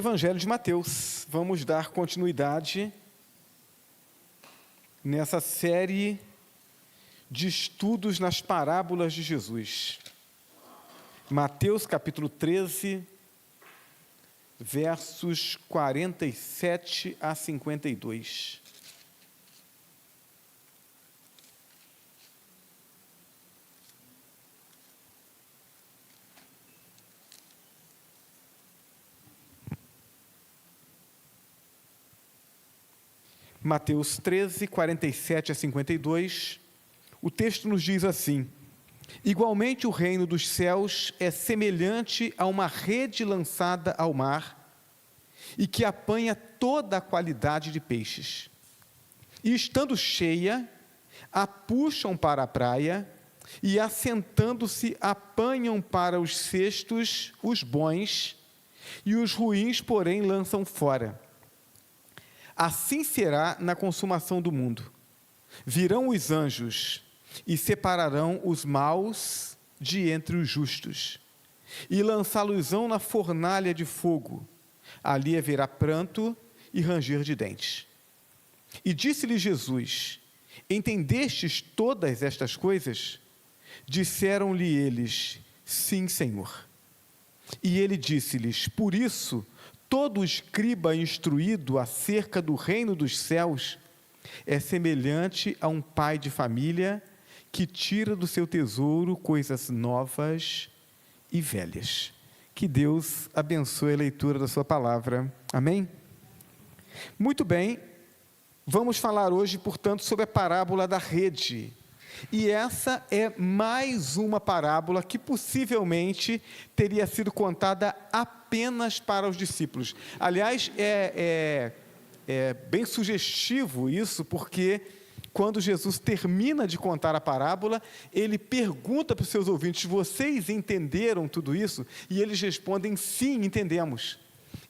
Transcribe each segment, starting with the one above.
Evangelho de Mateus. Vamos dar continuidade nessa série de estudos nas parábolas de Jesus. Mateus capítulo 13, versos 47 a 52. Mateus 13, 47 a 52, o texto nos diz assim: igualmente o reino dos céus é semelhante a uma rede lançada ao mar e que apanha toda a qualidade de peixes. E estando cheia, a puxam para a praia e, assentando-se, apanham para os cestos os bons e os ruins, porém, lançam fora. Assim será na consumação do mundo. Virão os anjos e separarão os maus de entre os justos, e lançá-los-ão na fornalha de fogo. Ali haverá pranto e ranger de dentes. E disse-lhe Jesus: entendestes todas estas coisas? Disseram-lhe eles: sim, Senhor. E ele disse-lhes: por isso, todo escriba instruído acerca do reino dos céus é semelhante a um pai de família que tira do seu tesouro coisas novas e velhas. Que Deus abençoe a leitura da sua palavra. Amém? Muito bem, vamos falar hoje, portanto, sobre a parábola da rede. E essa é mais uma parábola que possivelmente teria sido contada apenas para os discípulos. Aliás, é bem sugestivo isso, porque quando Jesus termina de contar a parábola, ele pergunta para os seus ouvintes: vocês entenderam tudo isso? E eles respondem: sim, entendemos.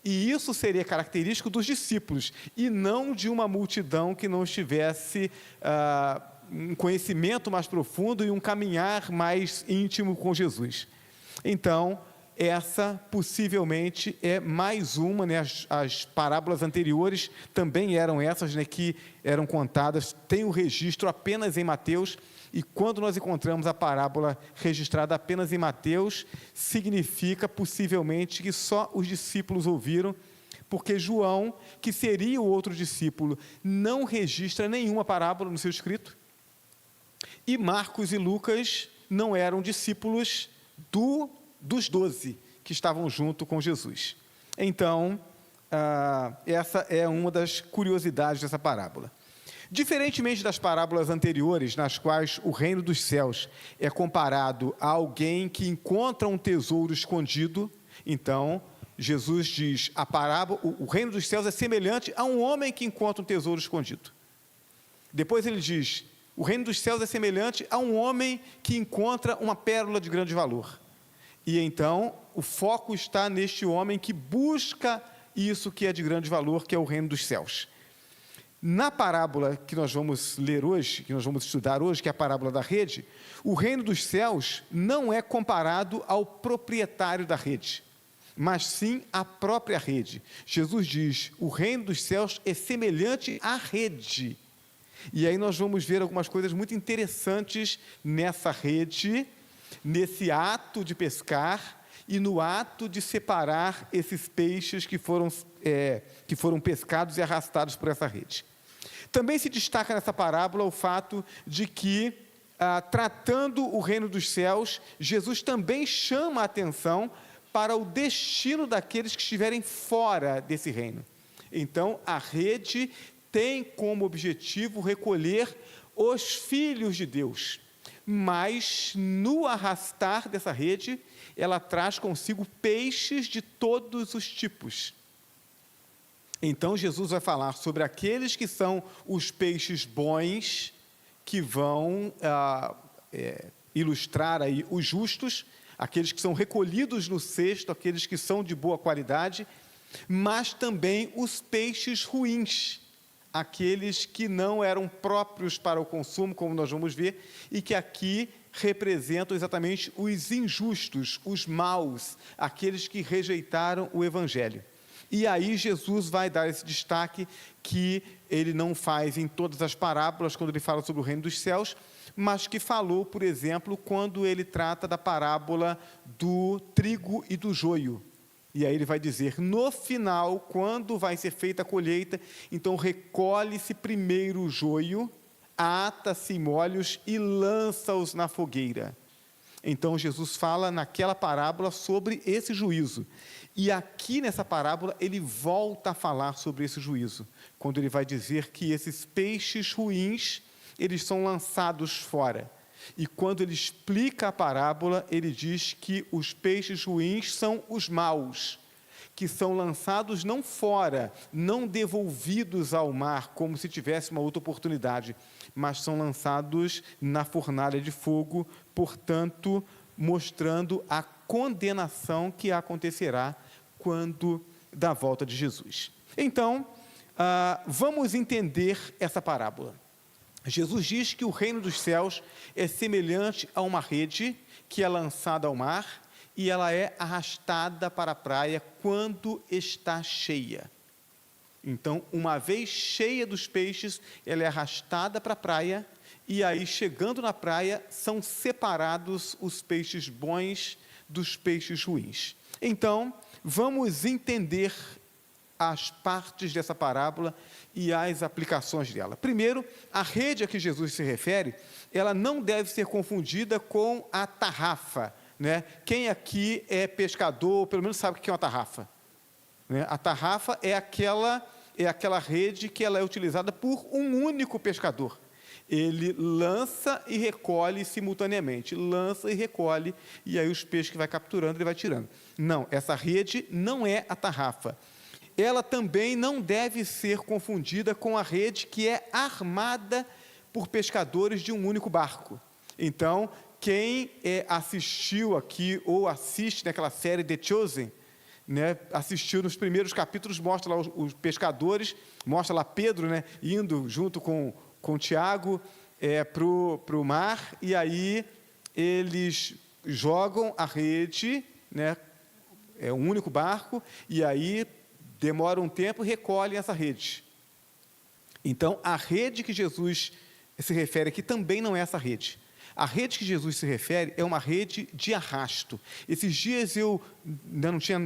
E isso seria característico dos discípulos, e não de uma multidão que não estivesse um conhecimento mais profundo e um caminhar mais íntimo com Jesus. Então, essa possivelmente é mais uma, né? As parábolas anteriores também eram essas, né, que eram contadas, tem o registro apenas em Mateus, e quando nós encontramos a parábola registrada apenas em Mateus, significa possivelmente que só os discípulos ouviram, porque João, que seria o outro discípulo, não registra nenhuma parábola no seu escrito, e Marcos e Lucas não eram discípulos dos 12 que estavam junto com Jesus. Então, essa é uma das curiosidades dessa parábola. Diferentemente das parábolas anteriores, nas quais o reino dos céus é comparado a alguém que encontra um tesouro escondido, então, Jesus diz, o reino dos céus é semelhante a um homem que encontra um tesouro escondido. Depois ele diz: o reino dos céus é semelhante a um homem que encontra uma pérola de grande valor. E então, o foco está neste homem que busca isso que é de grande valor, que é o reino dos céus. Na parábola que nós vamos ler hoje, que nós vamos estudar hoje, que é a parábola da rede, o reino dos céus não é comparado ao proprietário da rede, mas sim à própria rede. Jesus diz: o reino dos céus é semelhante à rede. E aí nós vamos ver algumas coisas muito interessantes nessa rede, nesse ato de pescar e no ato de separar esses peixes que foram pescados e arrastados por essa rede. Também se destaca nessa parábola o fato de que, tratando o reino dos céus, Jesus também chama a atenção para o destino daqueles que estiverem fora desse reino. Então, a rede tem como objetivo recolher os filhos de Deus, mas no arrastar dessa rede, ela traz consigo peixes de todos os tipos. Então Jesus vai falar sobre aqueles que são os peixes bons, que vão ilustrar aí os justos, aqueles que são recolhidos no cesto, aqueles que são de boa qualidade, mas também os peixes ruins, aqueles que não eram próprios para o consumo, como nós vamos ver, e que aqui representam exatamente os injustos, os maus, aqueles que rejeitaram o Evangelho. E aí Jesus vai dar esse destaque que ele não faz em todas as parábolas, quando ele fala sobre o reino dos céus, mas que falou, por exemplo, quando ele trata da parábola do trigo e do joio. E aí ele vai dizer, no final, quando vai ser feita a colheita, então recolhe-se primeiro o joio, ata-se molhos e lança-os na fogueira. Então Jesus fala naquela parábola sobre esse juízo. E aqui nessa parábola ele volta a falar sobre esse juízo, quando ele vai dizer que esses peixes ruins, eles são lançados fora. E quando ele explica a parábola, ele diz que os peixes ruins são os maus, que são lançados não fora, não devolvidos ao mar, como se tivesse uma outra oportunidade, mas são lançados na fornalha de fogo, portanto, mostrando a condenação que acontecerá quando da volta de Jesus. Então, vamos entender essa parábola. Jesus diz que o reino dos céus é semelhante a uma rede que é lançada ao mar e ela é arrastada para a praia quando está cheia. Então, uma vez cheia dos peixes, ela é arrastada para a praia e aí, chegando na praia, são separados os peixes bons dos peixes ruins. Então, vamos entender as partes dessa parábola e as aplicações dela. Primeiro, a rede a que Jesus se refere, ela não deve ser confundida com a tarrafa, né? Quem aqui é pescador, pelo menos sabe o que é uma tarrafa, né? A tarrafa é aquela rede que ela é utilizada por um único pescador. Ele lança e recolhe simultaneamente, lança e recolhe, e aí os peixes que vai capturando, ele vai tirando. Não, essa rede não é a tarrafa. Ela também não deve ser confundida com a rede que é armada por pescadores de um único barco. Então, quem assistiu aqui, ou assiste naquela série The Chosen, né, assistiu nos primeiros capítulos, mostra lá os pescadores, mostra lá Pedro, né, indo junto com Tiago para o mar, e aí eles jogam a rede, né, é um único barco, e aí demora um tempo e recolhem essa rede. Então, a rede que Jesus se refere aqui também não é essa rede. A rede que Jesus se refere é uma rede de arrasto. Esses dias eu não tinha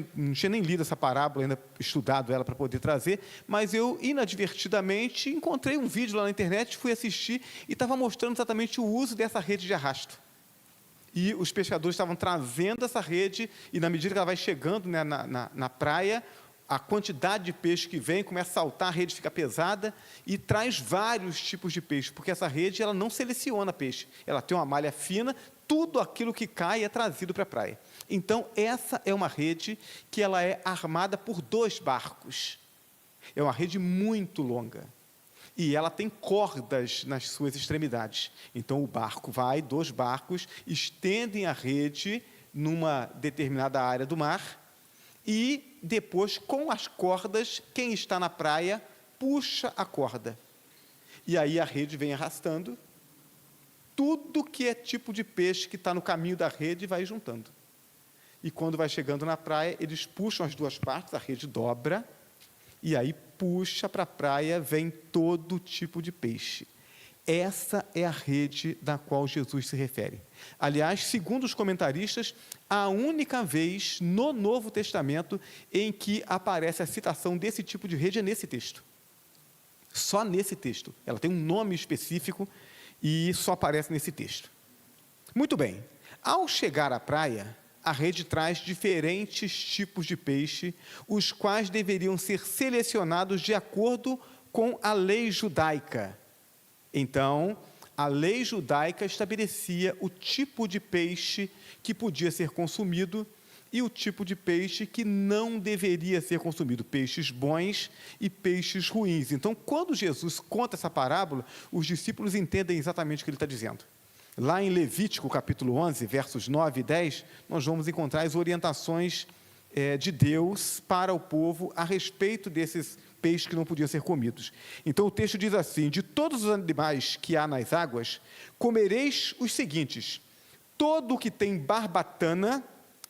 nem lido essa parábola, ainda estudado ela para poder trazer, mas eu, inadvertidamente, encontrei um vídeo lá na internet, fui assistir e estava mostrando exatamente o uso dessa rede de arrasto. E os pescadores estavam trazendo essa rede, e na medida que ela vai chegando, né, na praia, a quantidade de peixe que vem começa a saltar, a rede fica pesada e traz vários tipos de peixe, porque essa rede ela não seleciona peixe, ela tem uma malha fina, tudo aquilo que cai é trazido para a praia. Então, essa é uma rede que ela é armada por 2 barcos, é uma rede muito longa, e ela tem cordas nas suas extremidades. Então, o barco vai, 2 barcos, estendem a rede numa determinada área do mar, e depois, com as cordas, quem está na praia puxa a corda. E aí a rede vem arrastando. Tudo que é tipo de peixe que está no caminho da rede vai juntando. E quando vai chegando na praia, eles puxam as 2 partes, a rede dobra, e aí puxa para a praia, vem todo tipo de peixe. Essa é a rede da qual Jesus se refere. Aliás, segundo os comentaristas, a única vez no Novo Testamento em que aparece a citação desse tipo de rede é nesse texto. Só nesse texto. Ela tem um nome específico e só aparece nesse texto. Muito bem. Ao chegar à praia, a rede traz diferentes tipos de peixe, os quais deveriam ser selecionados de acordo com a lei judaica. Então, a lei judaica estabelecia o tipo de peixe que podia ser consumido e o tipo de peixe que não deveria ser consumido, peixes bons e peixes ruins. Então, quando Jesus conta essa parábola, os discípulos entendem exatamente o que ele está dizendo. Lá em Levítico, capítulo 11, versos 9 e 10, nós vamos encontrar as orientações de Deus para o povo a respeito desses peixes que não podiam ser comidos. Então o texto diz assim: de todos os animais que há nas águas, comereis os seguintes: todo o que tem barbatana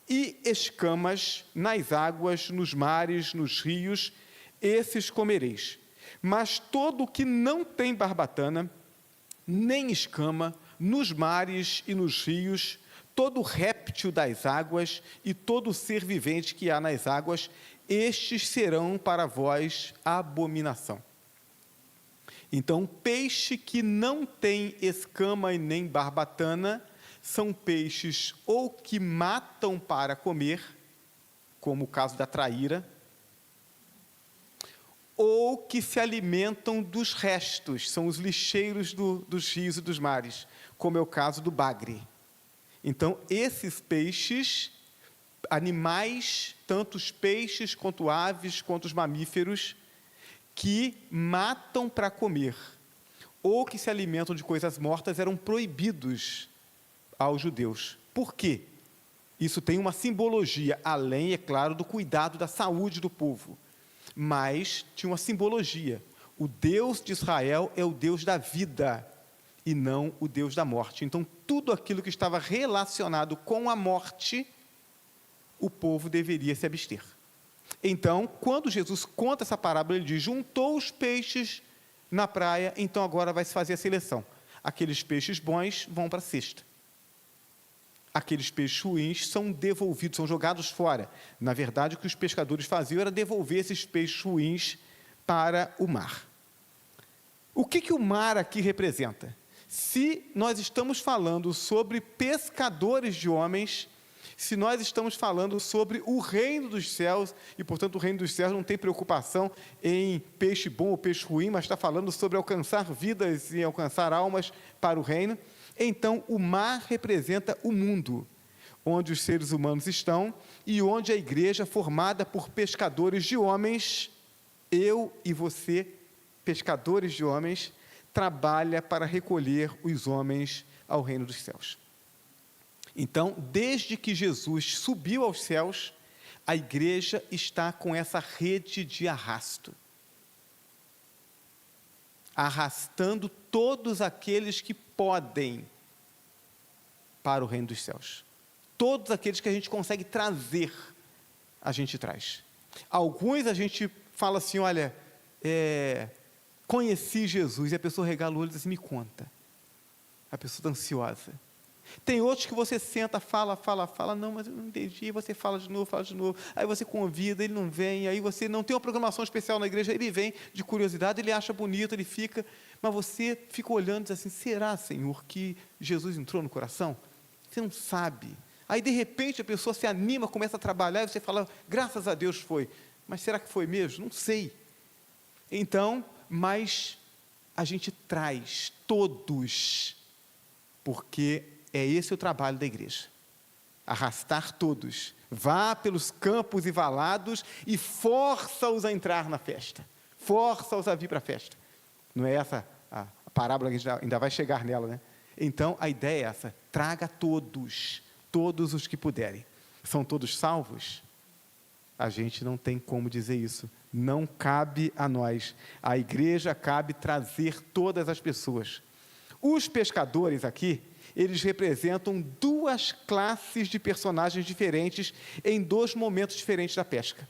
e escamas nas águas, nos mares, nos rios, esses comereis. Mas todo o que não tem barbatana, nem escama, nos mares e nos rios, todo réptil das águas e todo ser vivente que há nas águas, estes serão para vós abominação. Então, peixe que não tem escama e nem barbatana, são peixes ou que matam para comer, como o caso da traíra, ou que se alimentam dos restos, são os lixeiros dos rios e dos mares, como é o caso do bagre. Então, esses peixes, animais, tanto os peixes, quanto aves, quanto os mamíferos, que matam para comer, ou que se alimentam de coisas mortas, eram proibidos aos judeus. Por quê? Isso tem uma simbologia, além, é claro, do cuidado da saúde do povo. Mas tinha uma simbologia. O Deus de Israel é o Deus da vida e não o Deus da morte. Então, tudo aquilo que estava relacionado com a morte, o povo deveria se abster. Então, quando Jesus conta essa parábola, ele diz: juntou os peixes na praia, então agora vai se fazer a seleção. Aqueles peixes bons vão para a cesta. Aqueles peixes ruins são devolvidos, são jogados fora. Na verdade, o que os pescadores faziam era devolver esses peixes ruins para o mar. O que o mar aqui representa? Se nós estamos falando sobre pescadores de homens, se nós estamos falando sobre o reino dos céus, e portanto o reino dos céus não tem preocupação em peixe bom ou peixe ruim, mas está falando sobre alcançar vidas e alcançar almas para o reino, então o mar representa o mundo, onde os seres humanos estão e onde a igreja, formada por pescadores de homens, eu e você, pescadores de homens, trabalha para recolher os homens ao reino dos céus. Então, desde que Jesus subiu aos céus, a igreja está com essa rede de arrasto, arrastando todos aqueles que podem para o reino dos céus. Todos aqueles que a gente consegue trazer, a gente traz. Alguns a gente fala assim: olha, conheci Jesus, e a pessoa regala o olho e diz assim: me conta. A pessoa está ansiosa. Tem outros que você senta, fala, não, mas eu não entendi, você fala de novo, aí você convida, ele não vem, aí você não tem uma programação especial na igreja, ele vem de curiosidade, ele acha bonito, ele fica, mas você fica olhando e diz assim: será, Senhor, que Jesus entrou no coração? Você não sabe. Aí, de repente, a pessoa se anima, começa a trabalhar, e você fala: graças a Deus foi. Mas será que foi mesmo? Não sei. Então, mas a gente traz todos, porque é esse o trabalho da igreja, arrastar todos. Vá pelos campos e valados e força-os a entrar na festa, força-os a vir para a festa. Não é essa a parábola que a gente ainda vai chegar nela, né? Então, a ideia é essa: traga todos, todos os que puderem. São todos salvos? A gente não tem como dizer isso, não cabe a nós. A igreja cabe trazer todas as pessoas. Os pescadores aqui, eles representam duas classes de personagens diferentes em dois momentos diferentes da pesca.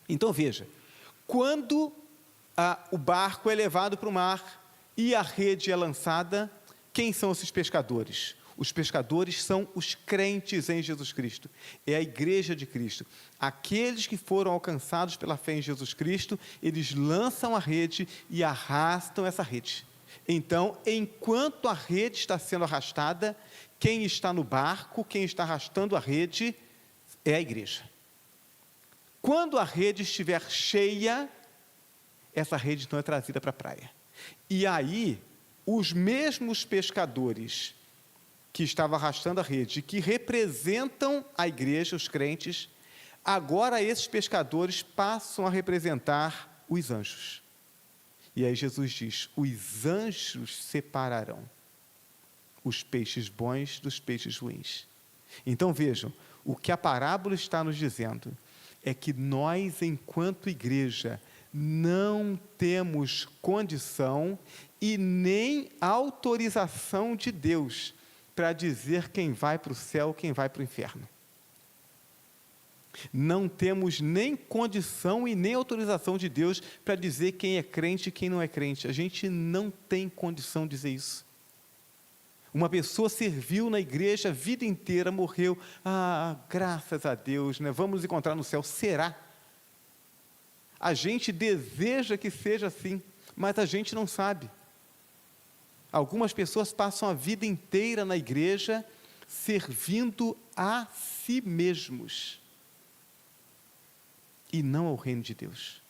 Então, veja, quando o barco é levado para o mar e a rede é lançada, quem são esses pescadores? Os pescadores são os crentes em Jesus Cristo, é a igreja de Cristo. Aqueles que foram alcançados pela fé em Jesus Cristo, eles lançam a rede e arrastam essa rede. Então, enquanto a rede está sendo arrastada, quem está no barco, quem está arrastando a rede, é a igreja. Quando a rede estiver cheia, essa rede então é trazida para a praia. E aí, os mesmos pescadores que estavam arrastando a rede, que representam a igreja, os crentes, agora esses pescadores passam a representar os anjos. E aí Jesus diz: os anjos separarão os peixes bons dos peixes ruins. Então vejam, o que a parábola está nos dizendo é que nós, enquanto igreja, não temos condição e nem autorização de Deus para dizer quem vai para o céu, quem vai para o inferno. Não temos nem condição e nem autorização de Deus para dizer quem é crente e quem não é crente. A gente não tem condição de dizer isso. Uma pessoa serviu na igreja a vida inteira, morreu, graças a Deus, né? Vamos nos encontrar no céu. Será? A gente deseja que seja assim, mas a gente não sabe. Algumas pessoas passam a vida inteira na igreja servindo a si mesmos e não ao reino de Deus,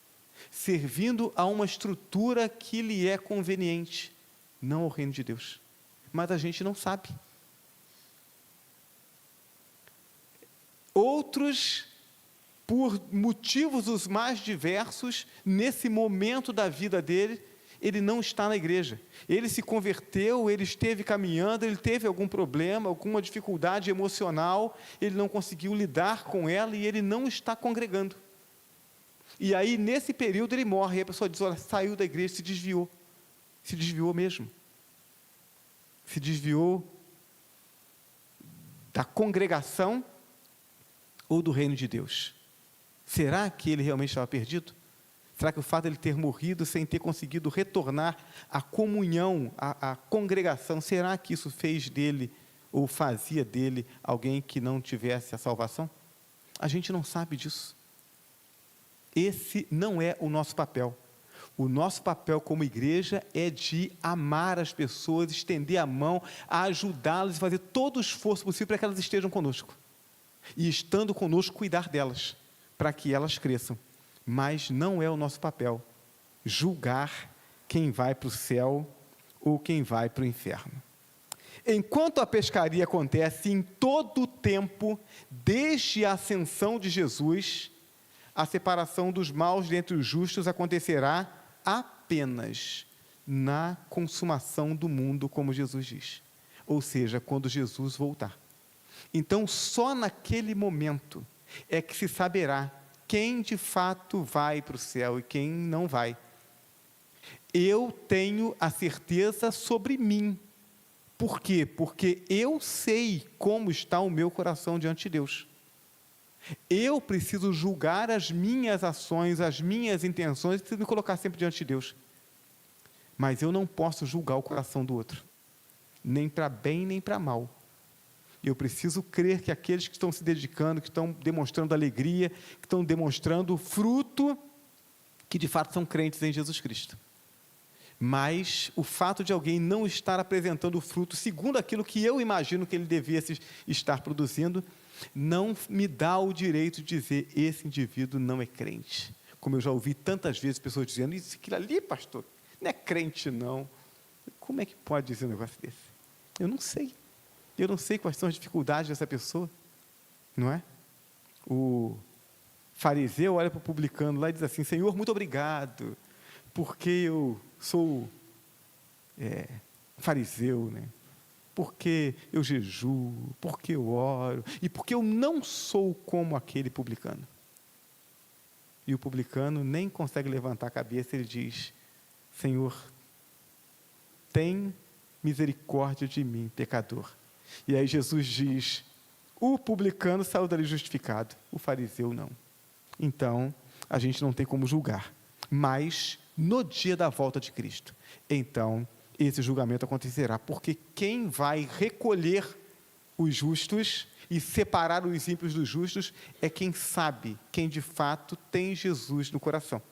servindo a uma estrutura que lhe é conveniente, não ao reino de Deus, mas a gente não sabe. Outros, por motivos os mais diversos, nesse momento da vida dele, ele não está na igreja, ele se converteu, ele esteve caminhando, ele teve algum problema, alguma dificuldade emocional, ele não conseguiu lidar com ela e ele não está congregando. E aí, nesse período, ele morre, e a pessoa diz, olha, saiu da igreja, se desviou mesmo, se desviou da congregação ou do reino de Deus. Será que ele realmente estava perdido? Será que o fato de ele ter morrido sem ter conseguido retornar à comunhão, à congregação, será que isso fez dele, ou fazia dele, alguém que não tivesse a salvação? A gente não sabe disso. Esse não é o nosso papel. O nosso papel como igreja é de amar as pessoas, estender a mão, ajudá-las e fazer todo o esforço possível para que elas estejam conosco. E estando conosco, cuidar delas, para que elas cresçam. Mas não é o nosso papel julgar quem vai para o céu ou quem vai para o inferno. Enquanto a pescaria acontece em todo o tempo, desde a ascensão de Jesus, a separação dos maus dentre os justos acontecerá apenas na consumação do mundo, como Jesus diz. Ou seja, quando Jesus voltar. Então, só naquele momento é que se saberá quem de fato vai para o céu e quem não vai. Eu tenho a certeza sobre mim. Por quê? Porque eu sei como está o meu coração diante de Deus. Eu preciso julgar as minhas ações, as minhas intenções, preciso me colocar sempre diante de Deus. Mas eu não posso julgar o coração do outro, nem para bem, nem para mal. Eu preciso crer que aqueles que estão se dedicando, que estão demonstrando alegria, que estão demonstrando fruto, que de fato são crentes em Jesus Cristo. Mas o fato de alguém não estar apresentando o fruto segundo aquilo que eu imagino que ele devia estar produzindo, não me dá o direito de dizer, esse indivíduo não é crente. Como eu já ouvi tantas vezes pessoas dizendo, isso, aquilo ali, pastor, não é crente não. Como é que pode dizer um negócio desse? Eu não sei. Eu não sei quais são as dificuldades dessa pessoa, não é? O fariseu olha para o publicano lá e diz assim, Senhor, muito obrigado, porque eu sou fariseu, né? Porque eu jejuo, porque eu oro, e porque eu não sou como aquele publicano. E o publicano nem consegue levantar a cabeça, ele diz, Senhor, tem misericórdia de mim, pecador. E aí Jesus diz, o publicano saiu dali justificado, o fariseu não. Então, a gente não tem como julgar, mas no dia da volta de Cristo, então, esse julgamento acontecerá, porque quem vai recolher os justos e separar os ímpios dos justos é quem sabe, quem de fato tem Jesus no coração.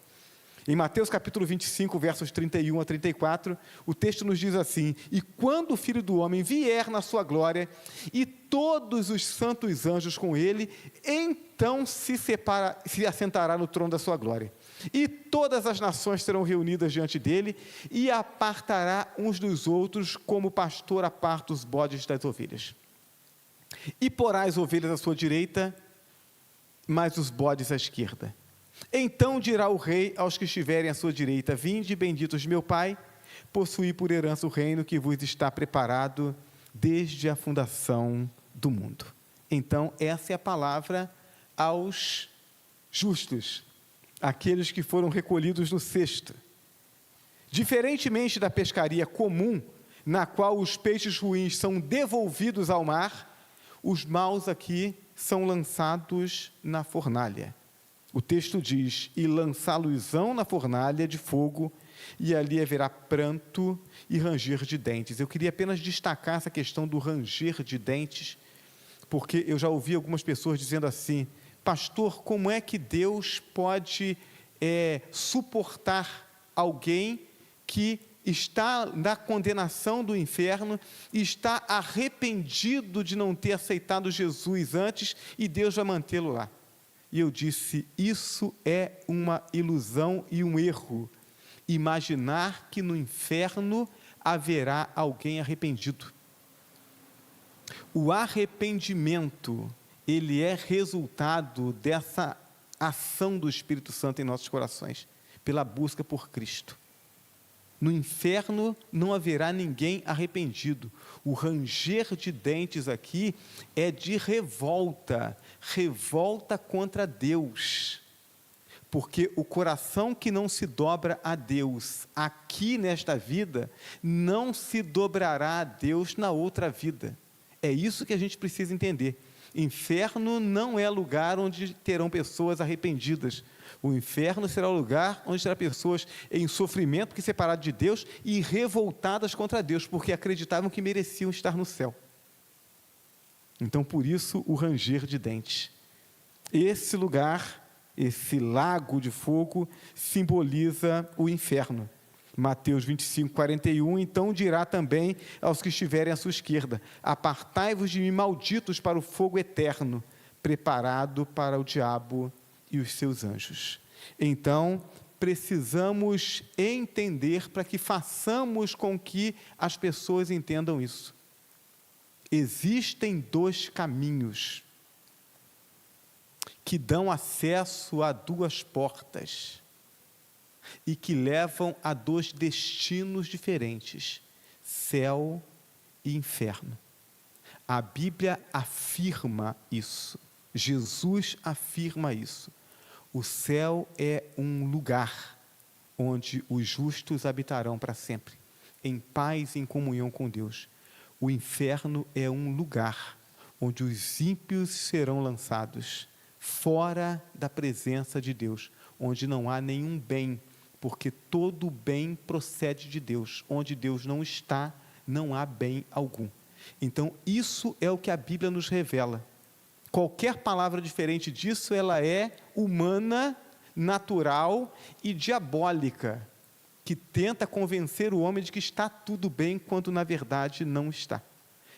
Em Mateus capítulo 25, versos 31 a 34, o texto nos diz assim, e quando o Filho do Homem vier na sua glória, e todos os santos anjos com ele, então se assentará no trono da sua glória. E todas as nações serão reunidas diante dele, e apartará uns dos outros, como o pastor aparta os bodes das ovelhas. E porá as ovelhas à sua direita, mas os bodes à esquerda. Então dirá o rei aos que estiverem à sua direita, vinde, benditos de meu Pai, possuí por herança o reino que vos está preparado desde a fundação do mundo. Então, essa é a palavra aos justos, aqueles que foram recolhidos no cesto. Diferentemente da pescaria comum, na qual os peixes ruins são devolvidos ao mar, os maus aqui são lançados na fornalha. O texto diz: e lançá-los-ão na fornalha de fogo, e ali haverá pranto e ranger de dentes. Eu queria apenas destacar essa questão do ranger de dentes, porque eu já ouvi algumas pessoas dizendo assim: pastor, como é que Deus pode suportar alguém que está na condenação do inferno e está arrependido de não ter aceitado Jesus antes e Deus vai mantê-lo lá? E eu disse: isso é uma ilusão e um erro. Imaginar que no inferno haverá alguém arrependido. O arrependimento, ele é resultado dessa ação do Espírito Santo em nossos corações, pela busca por Cristo. No inferno não haverá ninguém arrependido. O ranger de dentes aqui é de revolta, revolta contra Deus. Porque o coração que não se dobra a Deus aqui nesta vida, não se dobrará a Deus na outra vida. É isso que a gente precisa entender. Inferno não é lugar onde terão pessoas arrependidas. O inferno será o lugar onde terá pessoas em sofrimento, porque separadas de Deus e revoltadas contra Deus, porque acreditavam que mereciam estar no céu. Então, por isso, o ranger de dentes. Esse lugar, esse lago de fogo, simboliza o inferno. Mateus 25, 41, então dirá também aos que estiverem à sua esquerda: apartai-vos de mim, malditos, para o fogo eterno, preparado para o diabo e os seus anjos. Então, precisamos entender para que façamos com que as pessoas entendam isso. Existem dois caminhos que dão acesso a duas portas e que levam a dois destinos diferentes: céu e inferno. A Bíblia afirma isso, Jesus afirma isso. O céu é um lugar onde os justos habitarão para sempre, em paz e em comunhão com Deus. O inferno é um lugar onde os ímpios serão lançados fora da presença de Deus, onde não há nenhum bem, porque todo bem procede de Deus. Onde Deus não está, não há bem algum. Então, isso é o que a Bíblia nos revela. Qualquer palavra diferente disso, ela é humana, natural e diabólica, que tenta convencer o homem de que está tudo bem, quando na verdade não está.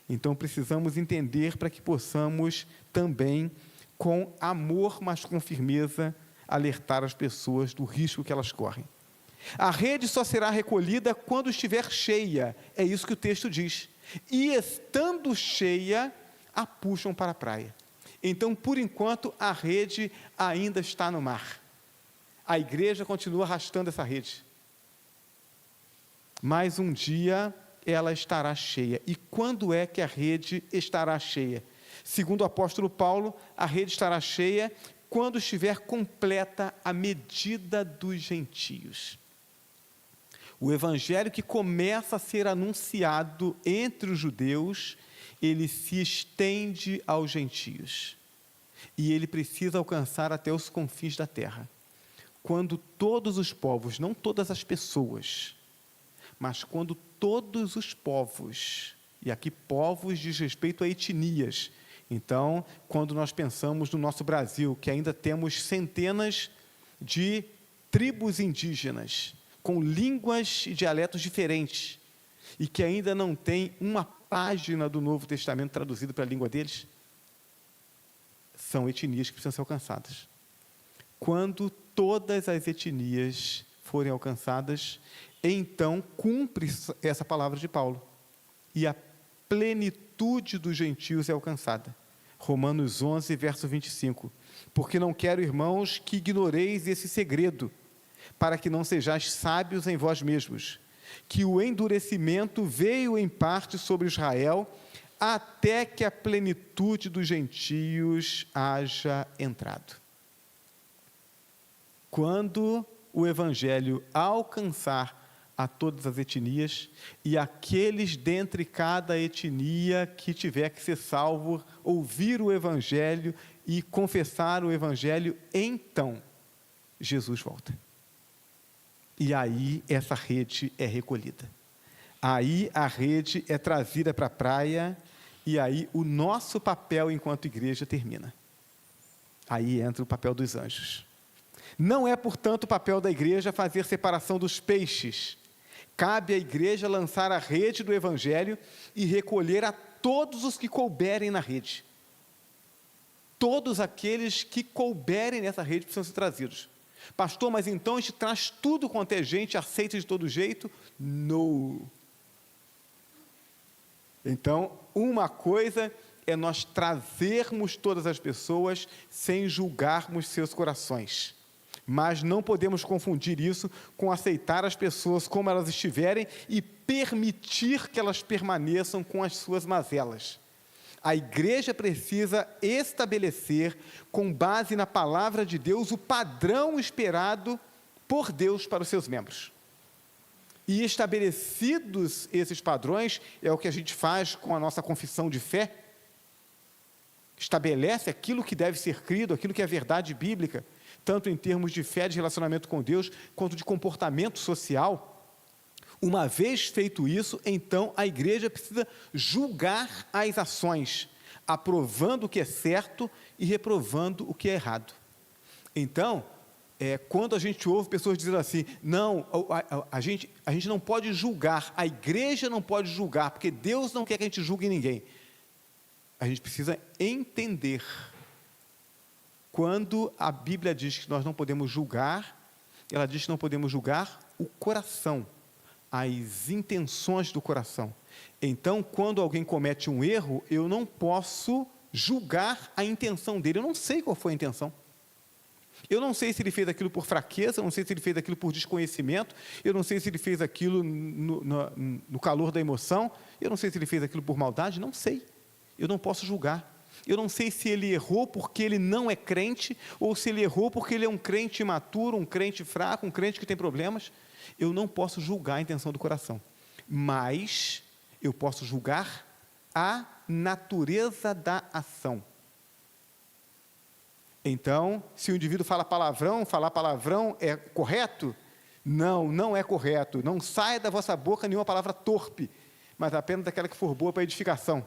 Então, precisamos entender para que possamos também, com amor, mas com firmeza, alertar as pessoas do risco que elas correm. A rede só será recolhida quando estiver cheia, é isso que o texto diz. E estando cheia, a puxam para a praia. Então, por enquanto, a rede ainda está no mar. A igreja continua arrastando essa rede. Mas um dia ela estará cheia. E quando é que a rede estará cheia? Segundo o apóstolo Paulo, a rede estará cheia quando estiver completa a medida dos gentios. O evangelho que começa a ser anunciado entre os judeus, ele se estende aos gentios. E ele precisa alcançar até os confins da terra. Quando todos os povos, não todas as pessoas, mas quando todos os povos, e aqui povos diz respeito a etnias. Então, quando nós pensamos no nosso Brasil, que ainda temos centenas de tribos indígenas, com línguas e dialetos diferentes, e que ainda não tem uma página do Novo Testamento traduzida para a língua deles, são etnias que precisam ser alcançadas. Quando todas as etnias forem alcançadas, então cumpre essa palavra de Paulo, e a plenitude dos gentios é alcançada. Romanos 11, verso 25. Porque não quero, irmãos, que ignoreis esse segredo, para que não sejais sábios em vós mesmos, que o endurecimento veio em parte sobre Israel, até que a plenitude dos gentios haja entrado. Quando o evangelho alcançar a todas as etnias, e aqueles dentre cada etnia que tiver que ser salvo, ouvir o Evangelho e confessar o Evangelho, então Jesus volta. E aí essa rede é recolhida. Aí a rede é trazida para a praia, e aí o nosso papel enquanto igreja termina. Aí entra o papel dos anjos. Não é, portanto, o papel da igreja fazer separação dos peixes. Cabe à igreja lançar a rede do Evangelho e recolher a todos os que couberem na rede. Todos aqueles que couberem nessa rede precisam ser trazidos. Pastor, mas então a gente traz tudo quanto é gente, aceita de todo jeito? Não. Então, uma coisa é nós trazermos todas as pessoas sem julgarmos seus corações. Mas não podemos confundir isso com aceitar as pessoas como elas estiverem e permitir que elas permaneçam com as suas mazelas. A igreja precisa estabelecer, com base na palavra de Deus, o padrão esperado por Deus para os seus membros. E estabelecidos esses padrões, é o que a gente faz com a nossa confissão de fé, estabelece aquilo que deve ser crido, aquilo que é verdade bíblica, tanto em termos de fé, de relacionamento com Deus, quanto de comportamento social. Uma vez feito isso, então a igreja precisa julgar as ações, aprovando o que é certo e reprovando o que é errado. Então, quando a gente ouve pessoas dizendo assim, não, a gente não pode julgar, a igreja não pode julgar, porque Deus não quer que a gente julgue ninguém. A gente precisa entender. Quando a Bíblia diz que nós não podemos julgar, ela diz que não podemos julgar o coração, as intenções do coração. Então, quando alguém comete um erro, eu não posso julgar a intenção dele, eu não sei qual foi a intenção. Eu não sei se ele fez aquilo por fraqueza, eu não sei se ele fez aquilo por desconhecimento, eu não sei se ele fez aquilo no calor da emoção, eu não sei se ele fez aquilo por maldade, não sei. Eu não posso julgar. Eu não sei se ele errou porque ele não é crente, ou se ele errou porque ele é um crente imaturo, um crente fraco, um crente que tem problemas. Eu não posso julgar a intenção do coração, mas eu posso julgar a natureza da ação. Então, se o indivíduo fala palavrão, falar palavrão é correto? Não, não é correto. Não saia da vossa boca nenhuma palavra torpe, mas apenas daquela que for boa para edificação.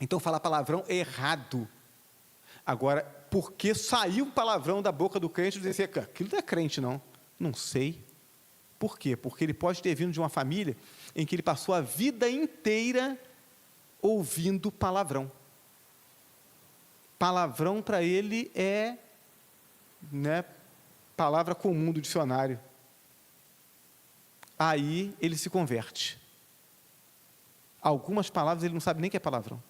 Então, falar palavrão é errado. Agora, por que saiu um palavrão da boca do crente e dizer assim, aquilo não é crente, não? Não sei. Por quê? Porque ele pode ter vindo de uma família em que ele passou a vida inteira ouvindo palavrão. Palavrão para ele é, palavra comum do dicionário. Aí ele se converte. Algumas palavras ele não sabe nem que é palavrão,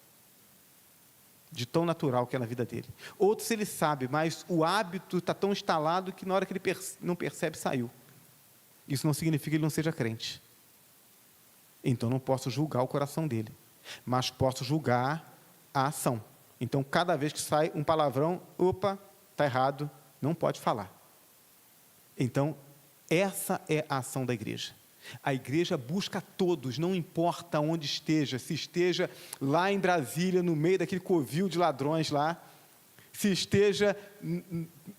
de tão natural que é na vida dele. Outros ele sabe, mas o hábito está tão instalado que na hora que ele não percebe, saiu. Isso não significa que ele não seja crente. Então não posso julgar o coração dele, mas posso julgar a ação. Então cada vez que sai um palavrão, opa, está errado, não pode falar. Então essa é a ação da igreja. A igreja busca todos, não importa onde esteja, se esteja lá em Brasília, no meio daquele covil de ladrões lá, se esteja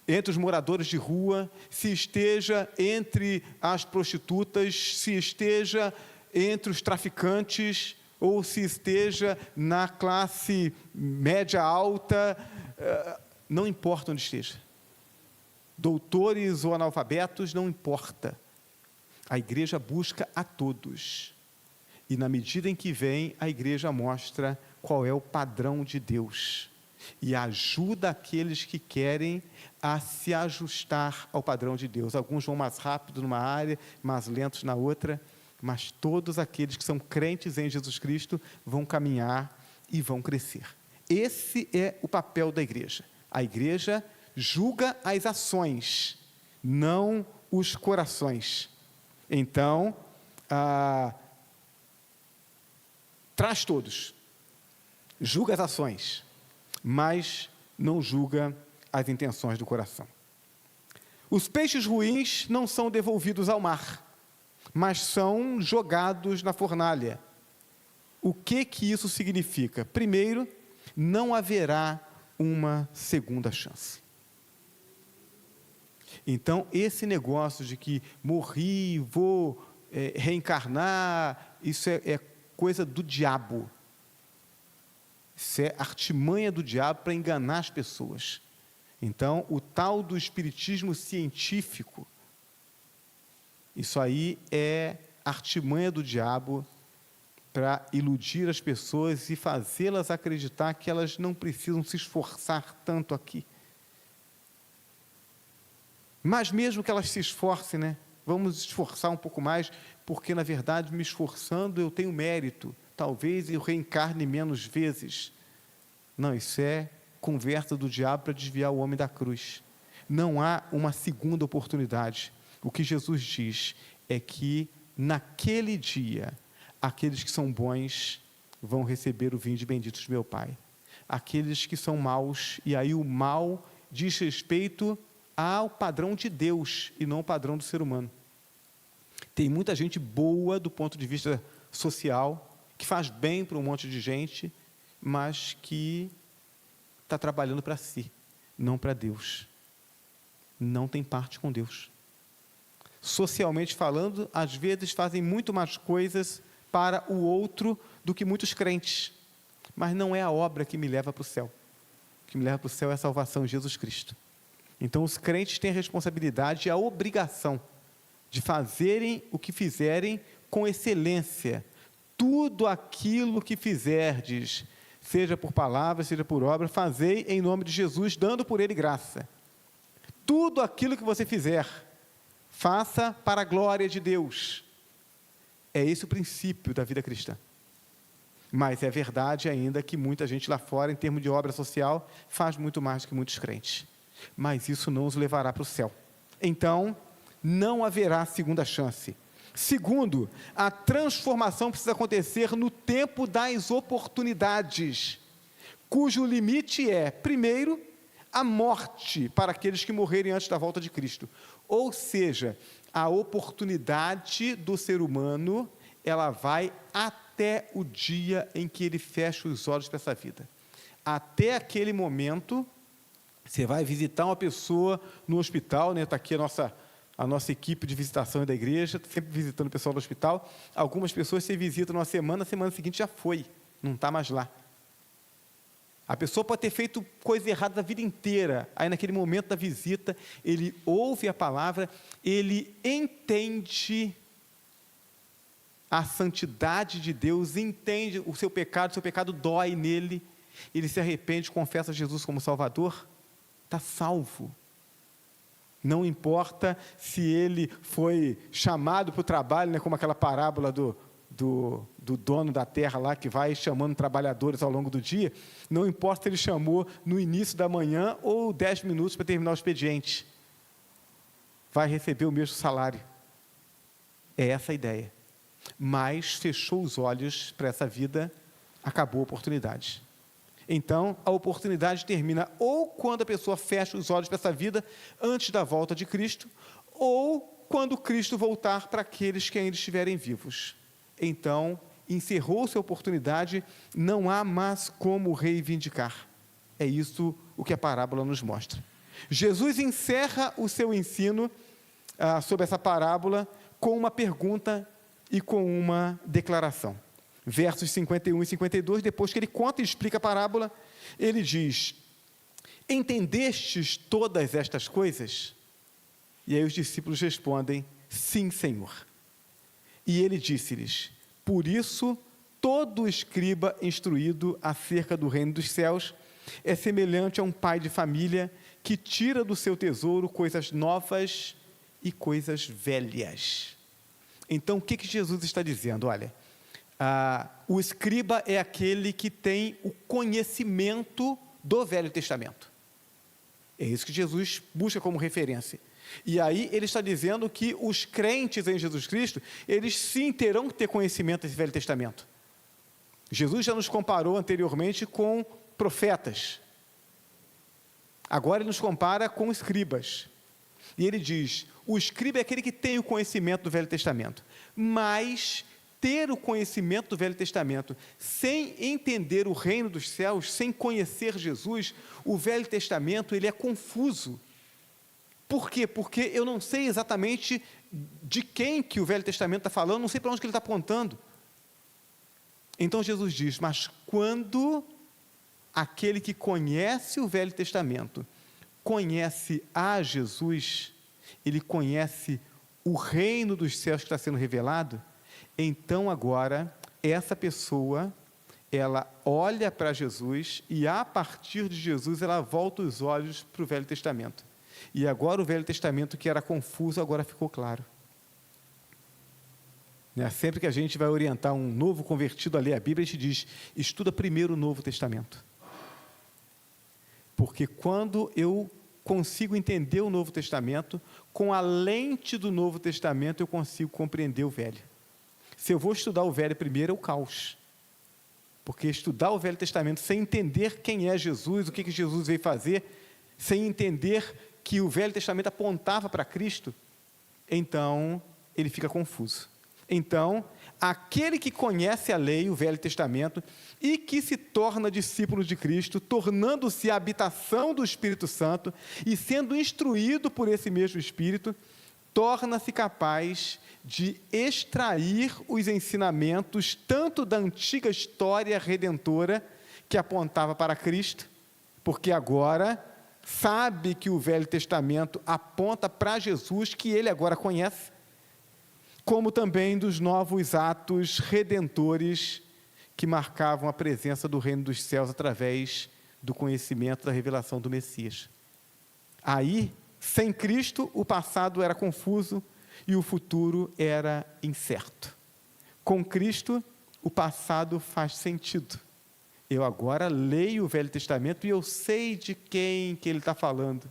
entre os moradores de rua, se esteja entre as prostitutas, se esteja entre os traficantes, ou se esteja na classe média alta, não importa onde esteja. Doutores ou analfabetos, não importa. A igreja busca a todos, e na medida em que vem, a igreja mostra qual é o padrão de Deus, e ajuda aqueles que querem a se ajustar ao padrão de Deus. Alguns vão mais rápido numa área, mais lentos na outra, mas todos aqueles que são crentes em Jesus Cristo vão caminhar e vão crescer. Esse é o papel da igreja. A igreja julga as ações, não os corações. Então, traz todos, julga as ações, mas não julga as intenções do coração. Os peixes ruins não são devolvidos ao mar, mas são jogados na fornalha. O que isso significa? Primeiro, não haverá uma segunda chance. Então, esse negócio de que morri, vou reencarnar, isso é coisa do diabo. Isso é artimanha do diabo para enganar as pessoas. Então, o tal do espiritismo científico, isso aí é artimanha do diabo para iludir as pessoas e fazê-las acreditar que elas não precisam se esforçar tanto aqui. Mas mesmo que elas se esforcem, né? Vamos esforçar um pouco mais, porque, na verdade, me esforçando eu tenho mérito. Talvez eu reencarne menos vezes. Não, isso é conversa do diabo para desviar o homem da cruz. Não há uma segunda oportunidade. O que Jesus diz é que, naquele dia, aqueles que são bons vão receber o vinde bendito de meu Pai. Aqueles que são maus, e aí o mal diz respeito ao padrão de Deus e não ao padrão do ser humano. Tem muita gente boa do ponto de vista social, que faz bem para um monte de gente, mas que está trabalhando para si, não para Deus. Não tem parte com Deus. Socialmente falando, às vezes fazem muito mais coisas para o outro do que muitos crentes, mas não é a obra que me leva para o céu. O que me leva para o céu é a salvação em Jesus Cristo. Então, os crentes têm a responsabilidade e a obrigação de fazerem o que fizerem com excelência. Tudo aquilo que fizerdes, seja por palavra, seja por obra, fazei em nome de Jesus, dando por ele graça. Tudo aquilo que você fizer, faça para a glória de Deus. É esse o princípio da vida cristã. Mas é verdade ainda que muita gente lá fora, em termos de obra social, faz muito mais do que muitos crentes. Mas isso não os levará para o céu. Então, não haverá segunda chance. Segundo, a transformação precisa acontecer no tempo das oportunidades, cujo limite é, primeiro, a morte para aqueles que morrerem antes da volta de Cristo. Ou seja, a oportunidade do ser humano, ela vai até o dia em que ele fecha os olhos para essa vida. Até aquele momento, você vai visitar uma pessoa no hospital, né? Está aqui a nossa equipe de visitação da igreja, sempre visitando o pessoal do hospital. Algumas pessoas você visita numa semana, a semana seguinte já foi, não está mais lá. A pessoa pode ter feito coisa errada a vida inteira, aí naquele momento da visita, ele ouve a palavra, ele entende a santidade de Deus, entende o seu pecado dói nele, ele se arrepende, confessa Jesus como Salvador, está salvo. Não importa se ele foi chamado para o trabalho, né, como aquela parábola do dono da terra lá, que vai chamando trabalhadores ao longo do dia, não importa se ele chamou no início da manhã ou 10 minutos para terminar o expediente, vai receber o mesmo salário. É essa a ideia. Mas fechou os olhos para essa vida, acabou a oportunidade. Então, a oportunidade termina ou quando a pessoa fecha os olhos para essa vida, antes da volta de Cristo, ou quando Cristo voltar para aqueles que ainda estiverem vivos. Então, encerrou-se a oportunidade, não há mais como reivindicar. É isso o que a parábola nos mostra. Jesus encerra o seu ensino sobre essa parábola com uma pergunta e com uma declaração. Versos 51 e 52, depois que ele conta e explica a parábola, ele diz: entendestes todas estas coisas? E aí os discípulos respondem: sim, Senhor. E ele disse-lhes: por isso, todo escriba instruído acerca do reino dos céus é semelhante a um pai de família que tira do seu tesouro coisas novas e coisas velhas. Então, o que Jesus está dizendo? Olha, o escriba é aquele que tem o conhecimento do Velho Testamento. É isso que Jesus busca como referência. E aí ele está dizendo que os crentes em Jesus Cristo, eles sim terão que ter conhecimento desse Velho Testamento. Jesus já nos comparou anteriormente com profetas. Agora ele nos compara com escribas. E ele diz: o escriba é aquele que tem o conhecimento do Velho Testamento, mas ter o conhecimento do Velho Testamento sem entender o reino dos céus, sem conhecer Jesus, o Velho Testamento ele é confuso. Por quê? Porque eu não sei exatamente de quem que o Velho Testamento está falando, não sei para onde que ele está apontando. Então Jesus diz, mas quando aquele que conhece o Velho Testamento conhece a Jesus, ele conhece o reino dos céus que está sendo revelado, então agora essa pessoa, ela olha para Jesus e a partir de Jesus ela volta os olhos para o Velho Testamento. E agora o Velho Testamento que era confuso, agora ficou claro. Sempre que a gente vai orientar um novo convertido a ler a Bíblia, a gente diz, estuda primeiro o Novo Testamento. Porque quando eu consigo entender o Novo Testamento, com a lente do Novo Testamento eu consigo compreender o Velho. Se eu vou estudar o Velho primeiro, é o caos. Porque estudar o Velho Testamento sem entender quem é Jesus, o que Jesus veio fazer, sem entender que o Velho Testamento apontava para Cristo, então ele fica confuso. Então, aquele que conhece a lei, o Velho Testamento, e que se torna discípulo de Cristo, tornando-se a habitação do Espírito Santo e sendo instruído por esse mesmo Espírito, torna-se capaz de extrair os ensinamentos tanto da antiga história redentora que apontava para Cristo, porque agora sabe que o Velho Testamento aponta para Jesus, que ele agora conhece, como também dos novos atos redentores que marcavam a presença do reino dos céus através do conhecimento da revelação do Messias. Aí, sem Cristo, o passado era confuso e o futuro era incerto. Com Cristo, o passado faz sentido. Eu agora leio o Velho Testamento e eu sei de quem que ele está falando.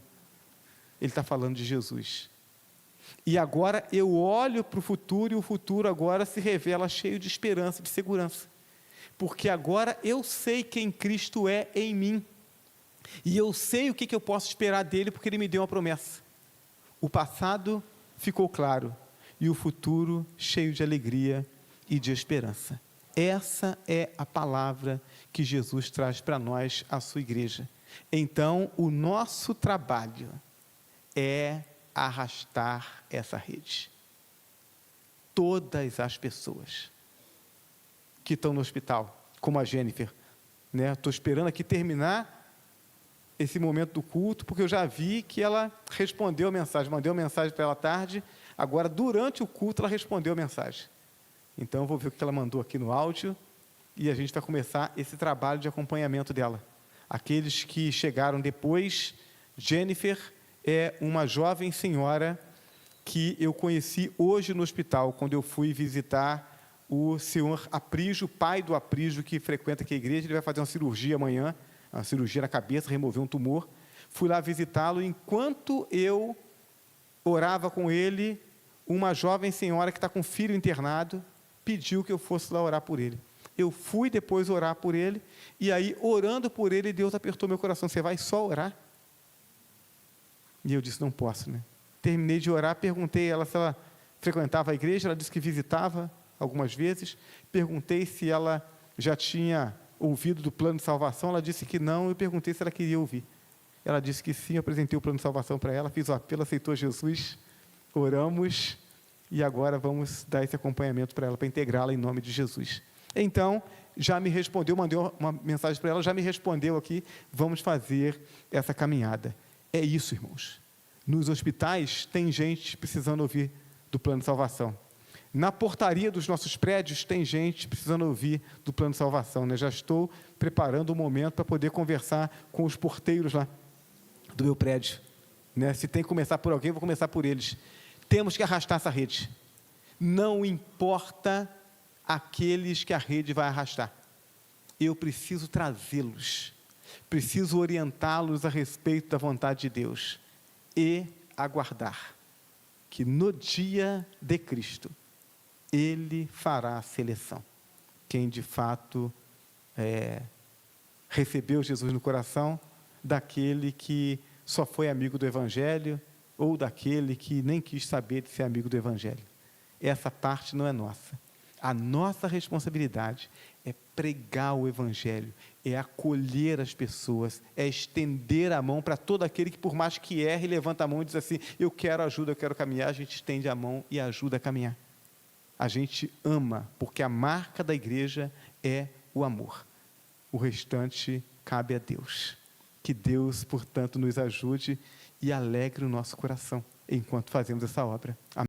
Ele está falando de Jesus. E agora eu olho para o futuro e o futuro agora se revela cheio de esperança, de segurança. Porque agora eu sei quem Cristo é em mim. E eu sei o que eu posso esperar dele porque ele me deu uma promessa. O passado ficou claro e o futuro cheio de alegria e de esperança. Essa é a palavra que Jesus traz para nós, a sua igreja. Então, o nosso trabalho é arrastar essa rede. Todas as pessoas que estão no hospital, como a Jennifer, estou esperando aqui terminar esse momento do culto, porque eu já vi que ela respondeu a mensagem, mandei uma mensagem para ela à tarde, agora durante o culto ela respondeu a mensagem. Então eu vou ver o que ela mandou aqui no áudio e a gente vai começar esse trabalho de acompanhamento dela. Aqueles que chegaram depois, Jennifer é uma jovem senhora que eu conheci hoje no hospital, quando eu fui visitar o senhor Aprígio, pai do Aprígio, que frequenta aqui a igreja. Ele vai fazer uma cirurgia amanhã, uma cirurgia na cabeça, remover um tumor. Fui lá visitá-lo, enquanto eu orava com ele, uma jovem senhora que está com um filho internado, pediu que eu fosse lá orar por ele. Eu fui depois orar por ele, e aí, orando por ele, Deus apertou meu coração, você vai só orar? E eu disse, não posso, Terminei de orar, perguntei a ela se ela frequentava a igreja, ela disse que visitava algumas vezes, perguntei se ela já tinha ouvido do plano de salvação, ela disse que não, eu perguntei se ela queria ouvir. Ela disse que sim, eu apresentei o plano de salvação para ela, fiz o apelo, aceitou Jesus, oramos, e agora vamos dar esse acompanhamento para ela, para integrá-la em nome de Jesus. Então, já me respondeu, mandei uma mensagem para ela, já me respondeu aqui, vamos fazer essa caminhada. É isso, irmãos. Nos hospitais tem gente precisando ouvir do plano de salvação. Na portaria dos nossos prédios tem gente precisando ouvir do plano de salvação. Já estou preparando o momento para poder conversar com os porteiros lá do meu prédio. Se tem que começar por alguém, vou começar por eles. Temos que arrastar essa rede. Não importa aqueles que a rede vai arrastar. Eu preciso trazê-los. Preciso orientá-los a respeito da vontade de Deus e aguardar que no dia de Cristo Ele fará a seleção. Quem de fato recebeu Jesus no coração, daquele que só foi amigo do Evangelho ou daquele que nem quis saber de ser amigo do Evangelho. Essa parte não é nossa. A nossa responsabilidade é pregar o Evangelho, é acolher as pessoas, é estender a mão para todo aquele que, por mais que erre, levanta a mão e diz assim: eu quero ajuda, eu quero caminhar. A gente estende a mão e ajuda a caminhar. A gente ama, porque a marca da igreja é o amor. O restante cabe a Deus. Que Deus, portanto, nos ajude e alegre o nosso coração enquanto fazemos essa obra. Amém.